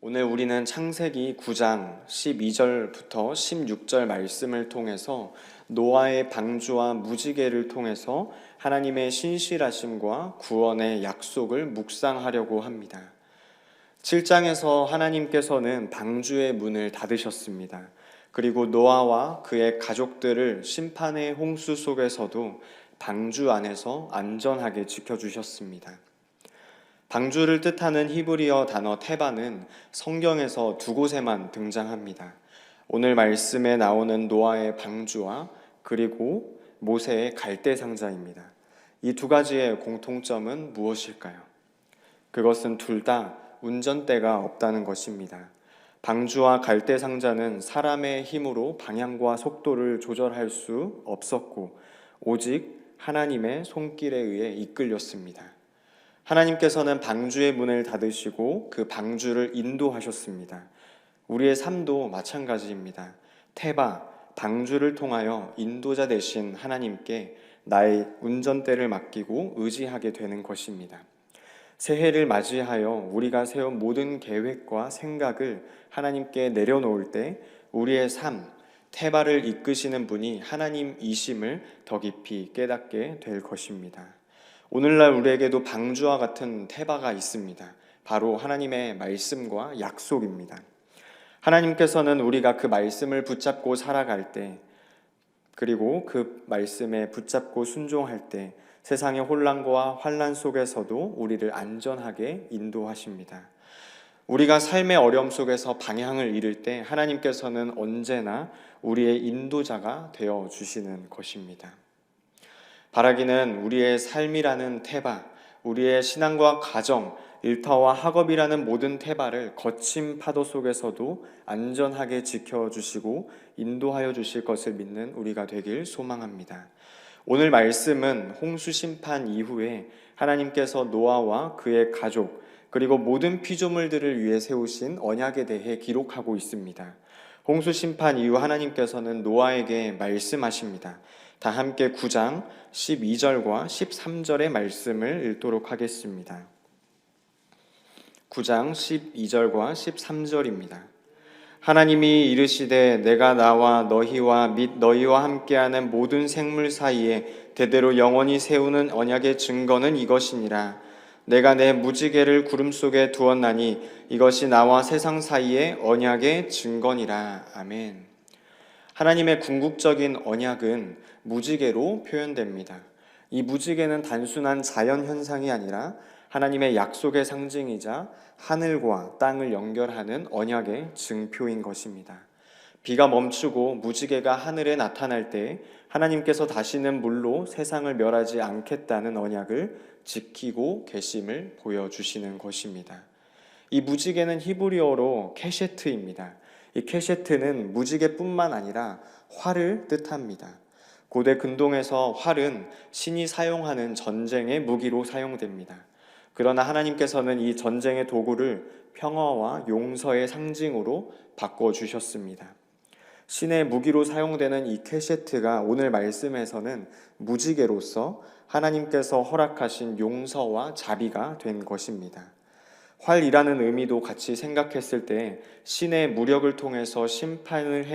오늘 우리는 창세기 9장 12절부터 16절 말씀을 통해서 노아의 방주와 무지개를 통해서 하나님의 신실하심과 구원의 약속을 묵상하려고 합니다. 7장에서 하나님께서는 방주의 문을 닫으셨습니다. 그리고 노아와 그의 가족들을 심판의 홍수 속에서도 방주 안에서 안전하게 지켜주셨습니다. 방주를 뜻하는 히브리어 단어 테바는 성경에서 두 곳에만 등장합니다. 오늘 말씀에 나오는 노아의 방주와 그리고 모세의 갈대 상자입니다. 이 두 가지의 공통점은 무엇일까요? 그것은 둘 다 운전대가 없다는 것입니다. 방주와 갈대 상자는 사람의 힘으로 방향과 속도를 조절할 수 없었고 오직 하나님의 손길에 의해 이끌렸습니다. 하나님께서는 방주의 문을 닫으시고 그 방주를 인도하셨습니다. 우리의 삶도 마찬가지입니다. 테바, 방주를 통하여 인도자 되신 하나님께 나의 운전대를 맡기고 의지하게 되는 것입니다. 새해를 맞이하여 우리가 세운 모든 계획과 생각을 하나님께 내려놓을 때 우리의 삶, 테바를 이끄시는 분이 하나님이심을 더 깊이 깨닫게 될 것입니다. 오늘날 우리에게도 방주와 같은 테바가 있습니다. 바로 하나님의 말씀과 약속입니다. 하나님께서는 우리가 그 말씀을 붙잡고 살아갈 때, 그리고 그 말씀에 붙잡고 순종할 때 세상의 혼란과 환난 속에서도 우리를 안전하게 인도하십니다. 우리가 삶의 어려움 속에서 방향을 잃을 때 하나님께서는 언제나 우리의 인도자가 되어 주시는 것입니다. 바라기는 우리의 삶이라는 테바, 우리의 신앙과 가정, 일터와 학업이라는 모든 테바를 거친 파도 속에서도 안전하게 지켜주시고 인도하여 주실 것을 믿는 우리가 되길 소망합니다. 오늘 말씀은 홍수 심판 이후에 하나님께서 노아와 그의 가족 그리고 모든 피조물들을 위해 세우신 언약에 대해 기록하고 있습니다. 홍수 심판 이후 하나님께서는 노아에게 말씀하십니다. 다 함께 9장 12절과 13절의 말씀을 읽도록 하겠습니다. 9장 12절과 13절입니다. 하나님이 이르시되 내가 나와 너희와 및 너희와 함께하는 모든 생물 사이에 대대로 영원히 세우는 언약의 증거는 이것이니라. 내가 내 무지개를 구름 속에 두었나니 이것이 나와 세상 사이의 언약의 증거니라. 아멘. 하나님의 궁극적인 언약은 무지개로 표현됩니다. 이 무지개는 단순한 자연 현상이 아니라 하나님의 약속의 상징이자 하늘과 땅을 연결하는 언약의 증표인 것입니다. 비가 멈추고 무지개가 하늘에 나타날 때 하나님께서 다시는 물로 세상을 멸하지 않겠다는 언약을 지키고 계심을 보여주시는 것입니다. 이 무지개는 히브리어로 케셰트입니다. 이 케셰트는 무지개뿐만 아니라 활을 뜻합니다. 고대 근동에서 활은 신이 사용하는 전쟁의 무기로 사용됩니다. 그러나 하나님께서는 이 전쟁의 도구를 평화와 용서의 상징으로 바꿔주셨습니다. 신의 무기로 사용되는 이 케셰트가 오늘 말씀에서는 무지개로서 하나님께서 허락하신 용서와 자비가 된 것입니다. 활이라는 의미도 같이 생각했을 때 신의 무력을 통해서 심판을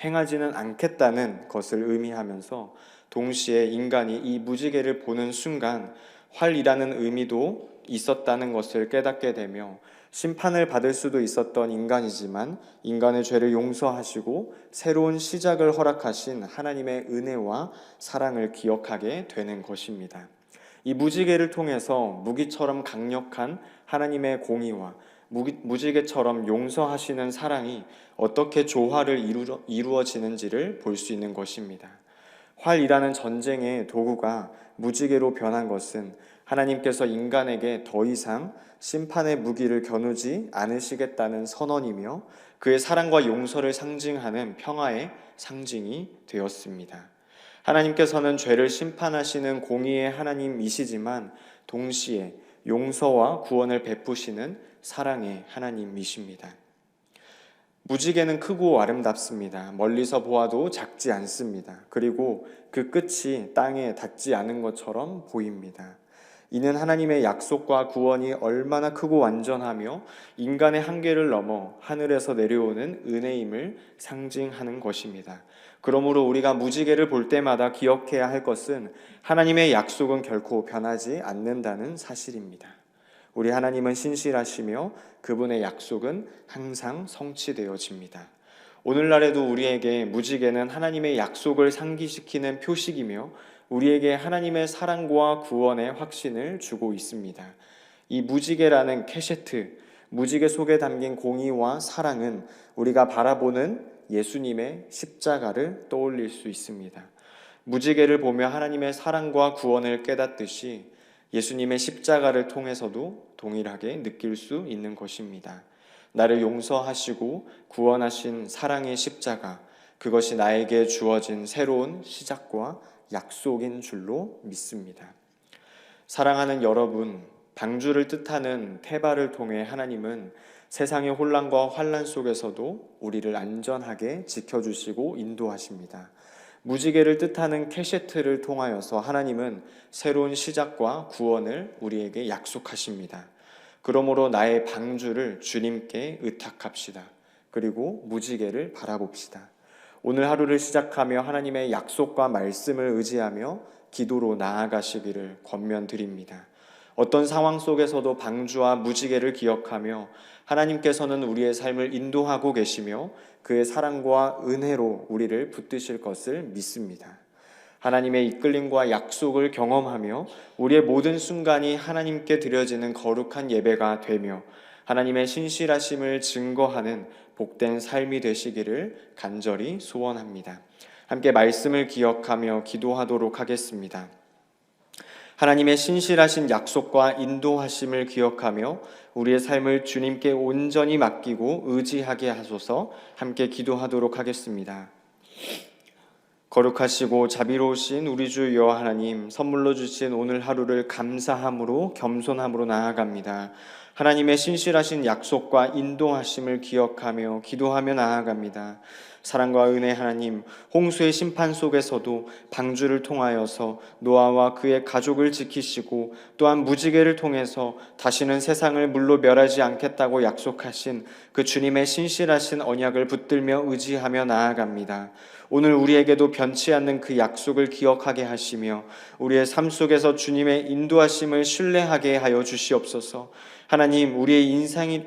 행하지는 않겠다는 것을 의미하면서 동시에 인간이 이 무지개를 보는 순간 활이라는 의미도 있었다는 것을 깨닫게 되며 심판을 받을 수도 있었던 인간이지만 인간의 죄를 용서하시고 새로운 시작을 허락하신 하나님의 은혜와 사랑을 기억하게 되는 것입니다. 이 무지개를 통해서 무기처럼 강력한 하나님의 공의와 무지개처럼 용서하시는 사랑이 어떻게 조화를 이루어지는지를 볼 수 있는 것입니다. 활이라는 전쟁의 도구가 무지개로 변한 것은 하나님께서 인간에게 더 이상 심판의 무기를 겨누지 않으시겠다는 선언이며 그의 사랑과 용서를 상징하는 평화의 상징이 되었습니다. 하나님께서는 죄를 심판하시는 공의의 하나님이시지만 동시에 용서와 구원을 베푸시는 사랑의 하나님이십니다. 무지개는 크고 아름답습니다. 멀리서 보아도 작지 않습니다. 그리고 그 끝이 땅에 닿지 않은 것처럼 보입니다. 이는 하나님의 약속과 구원이 얼마나 크고 완전하며 인간의 한계를 넘어 하늘에서 내려오는 은혜임을 상징하는 것입니다. 그러므로 우리가 무지개를 볼 때마다 기억해야 할 것은 하나님의 약속은 결코 변하지 않는다는 사실입니다. 우리 하나님은 신실하시며 그분의 약속은 항상 성취되어집니다. 오늘날에도 우리에게 무지개는 하나님의 약속을 상기시키는 표식이며 우리에게 하나님의 사랑과 구원의 확신을 주고 있습니다. 이 무지개라는 캐셰트, 무지개 속에 담긴 공의와 사랑은 우리가 바라보는 예수님의 십자가를 떠올릴 수 있습니다. 무지개를 보며 하나님의 사랑과 구원을 깨닫듯이 예수님의 십자가를 통해서도 동일하게 느낄 수 있는 것입니다. 나를 용서하시고 구원하신 사랑의 십자가, 그것이 나에게 주어진 새로운 시작과 약속인 줄로 믿습니다. 사랑하는 여러분, 방주를 뜻하는 테바를 통해 하나님은 세상의 혼란과 환란 속에서도 우리를 안전하게 지켜주시고 인도하십니다. 무지개를 뜻하는 캐셰트를 통하여서 하나님은 새로운 시작과 구원을 우리에게 약속하십니다. 그러므로 나의 방주를 주님께 의탁합시다. 그리고 무지개를 바라봅시다. 오늘 하루를 시작하며 하나님의 약속과 말씀을 의지하며 기도로 나아가시기를 권면드립니다. 어떤 상황 속에서도 방주와 무지개를 기억하며 하나님께서는 우리의 삶을 인도하고 계시며 그의 사랑과 은혜로 우리를 붙드실 것을 믿습니다. 하나님의 이끌림과 약속을 경험하며 우리의 모든 순간이 하나님께 드려지는 거룩한 예배가 되며 하나님의 신실하심을 증거하는 복된 삶이 되시기를 간절히 소원합니다. 함께 말씀을 기억하며 기도하도록 하겠습니다. 하나님의 신실하신 약속과 인도하심을 기억하며 우리의 삶을 주님께 온전히 맡기고 의지하게 하소서. 함께 기도하도록 하겠습니다. 거룩하시고 자비로우신 우리 주 여호와 하나님, 선물로 주신 오늘 하루를 감사함으로 겸손함으로 나아갑니다. 하나님의 신실하신 약속과 인도하심을 기억하며 기도하며 나아갑니다. 사랑과 은혜 하나님, 홍수의 심판 속에서도 방주를 통하여서 노아와 그의 가족을 지키시고 또한 무지개를 통해서 다시는 세상을 물로 멸하지 않겠다고 약속하신 그 주님의 신실하신 언약을 붙들며 의지하며 나아갑니다. 오늘 우리에게도 변치 않는 그 약속을 기억하게 하시며 우리의 삶 속에서 주님의 인도하심을 신뢰하게 하여 주시옵소서. 하나님, 우리의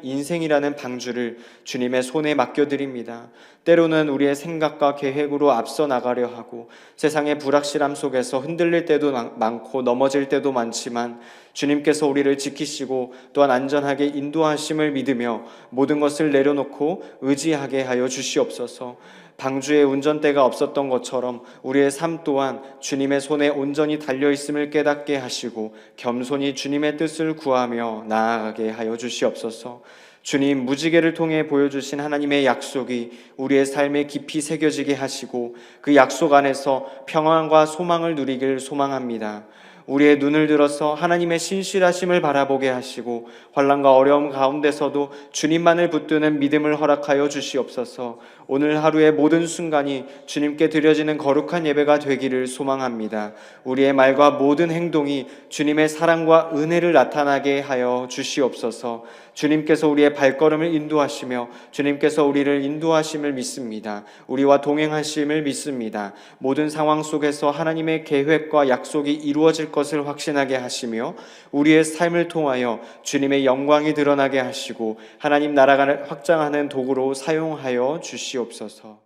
인생이라는 방주를 주님의 손에 맡겨드립니다. 때로는 우리의 생각과 계획으로 앞서 나가려 하고 세상의 불확실함 속에서 흔들릴 때도 많고 넘어질 때도 많지만 주님께서 우리를 지키시고 또한 안전하게 인도하심을 믿으며 모든 것을 내려놓고 의지하게 하여 주시옵소서. 방주에 운전대가 없었던 것처럼 우리의 삶 또한 주님의 손에 온전히 달려있음을 깨닫게 하시고 겸손히 주님의 뜻을 구하며 나아가게 하여 주시옵소서. 주님, 무지개를 통해 보여주신 하나님의 약속이 우리의 삶에 깊이 새겨지게 하시고 그 약속 안에서 평안과 소망을 누리길 소망합니다. 우리의 눈을 들어서 하나님의 신실하심을 바라보게 하시고 환난과 어려움 가운데서도 주님만을 붙드는 믿음을 허락하여 주시옵소서. 오늘 하루의 모든 순간이 주님께 드려지는 거룩한 예배가 되기를 소망합니다. 우리의 말과 모든 행동이 주님의 사랑과 은혜를 나타나게 하여 주시옵소서. 주님께서 우리의 발걸음을 인도하시며 주님께서 우리를 인도하심을 믿습니다. 우리와 동행하심을 믿습니다. 모든 상황 속에서 하나님의 계획과 약속이 이루어질 것을 확신하게 하시며 우리의 삶을 통하여 주님의 영광이 드러나게 하시고 하나님 나라가 확장하는 도구로 사용하여 주시옵소서.